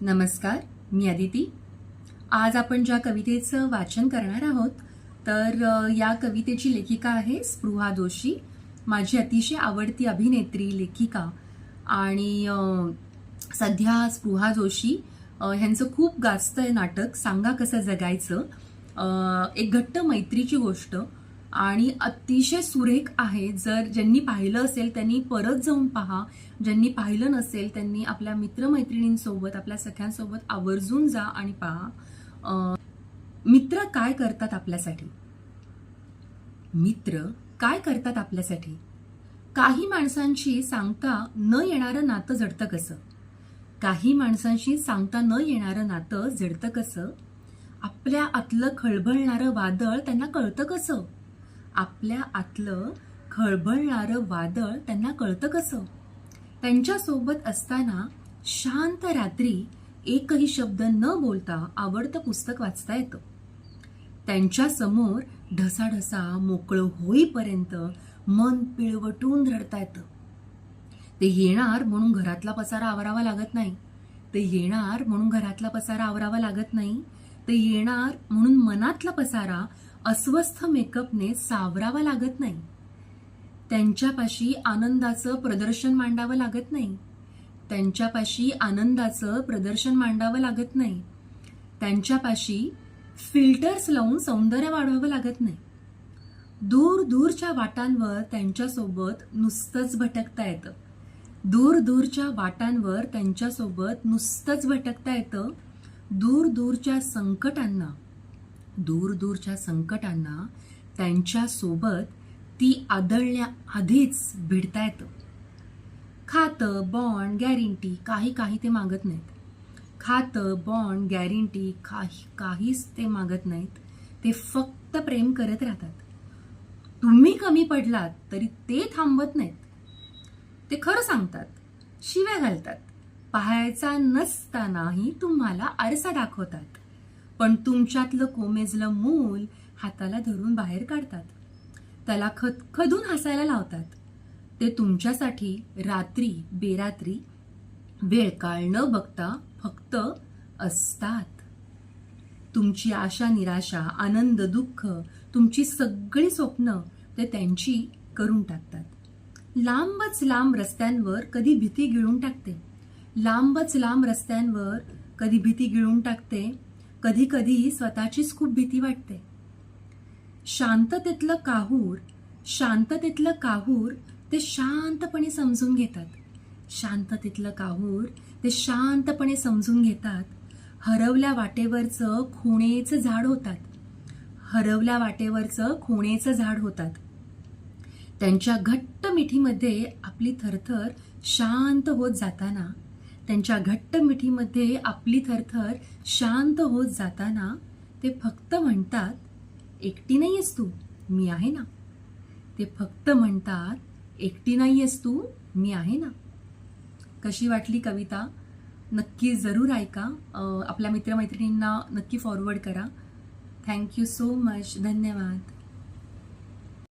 नमस्कार, मी अदिती. आज आपण ज्या कवितेचं वाचन करणार आहोत तर या कवितेची लेखिका आहे स्पृहा जोशी, माझी अतिशय आवडती अभिनेत्री, लेखिका. आणि सध्या स्पृहा जोशी ह्यांचं खूप गाजतंय नाटक सांगा कसं जगायचं. एक घट्ट मैत्रीची गोष्ट आणि अतिशय सुरेख आहे. ज्यांनी पाहिलं असेल त्यांनी परत जाऊन पहा, ज्यांनी पाहिलं नसेल त्यांनी आपल्या मित्रमैत्रिणींसोबत, आपल्या सख्यांसोबत आवर्जून जा आणि पहा. मित्र काय करतात आपल्यासाठी? मित्र काय करतात आपल्यासाठी? काही माणसांशी सांगता न येणारं नातं जडतं कसं? काही माणसांशी सांगता न येणारं नातं जडतं कसं? आपल्या आतलं खळबळणारं वादळ त्यांना कळतं कसं? आपल्या आतलं खळबळणारं वादळ त्यांना कळतं कसं? त्यांच्यासोबत असताना शांत रात्री एकही शब्द न बोलता आवडतं पुस्तक वाचता येतं. त्यांच्यासमोर ढसाढसा मोकळं होईपर्यंत मन पिळवटून रडता येतं. ते येणार म्हणून घरातला पसारा आवरावा लागत नाही. ते येणार म्हणून घरातला पसारा आवरावा लागत नाही. ते येणार म्हणून मनातला पसारा अस्वस्थ मेकअपने सावरावा लागत नाही. त्यांच्यापाशी आनंदाचं प्रदर्शन मांडावं लागत नाही. त्यांच्यापाशी आनंदाचं प्रदर्शन मांडावं लागत नाही. त्यांच्यापाशी फिल्टर्स लावून सौंदर्य वाढवावं लागत नाही. दूर दूरच्या वाटांवर त्यांच्यासोबत नुसतंच भटकता येतं. दूर दूरच्या वाटांवर त्यांच्यासोबत नुसतंच भटकता येतं. दूर दूरच्या संकटांना त्यांच्यासोबत ती आदळण्याआधीच भिडता येतं. खातं, बॉन्ड, गॅरंटी काही ते मागत नाहीत. खातं, बॉन्ड, गॅरंटी काहीच ते मागत नाहीत. ते फक्त प्रेम करत राहतात. तुम्ही कमी पडलात तरी ते थांबत नाहीत. ते खरं सांगतात, शिव्या घालतात, पाहायचा नसतानाही तुम्हाला आरसा दाखवतात. पण तुमच्यातलं कोमेजलं मूल हाताला धरून बाहेर काढतात. त्याला खदखदून हसायला लावतात. ते तुमच्यासाठी रात्री बेरात्री वेळ काळ न बघता फक्त असतात. तुमची आशा निराशा, आनंद दुःख, तुमची सगळी स्वप्न ते त्यांची करून टाकतात. लांबच लांब रस्त्यांवर कधी भीती गिळून टाकते. लांबच लांब रस्त्यांवर कधी भीती गिळून टाकते. कधी कधी स्वतःचीच खूप भीती वाटते. शांततेतलं काहूर ते शांतपणे समजून घेतात. शांततेतलं काहूर ते शांतपणे समजून घेतात. हरवल्या वाटेवरचं खुणेचं झाड होतात. हरवल्या वाटेवरचं खुणेचं झाड होतात. त्यांच्या घट्ट मिठीमध्ये आपली थरथर शांत होत जाताना, त्यांच्या घट्ट मिठीमध्ये आपली थरथर शांत होत जाताना ते फक्त म्हणतात, एकटी नाहीयेस तू, मी आहे ना. ते फक्त म्हणतात, एकटी नाहीयेस तू, मी आहे ना. कशी वाटली कविता? नक्की जरूर ऐका. आपल्या मित्रमैत्रिणींना नक्की फॉरवर्ड करा. Thank you so much. धन्यवाद.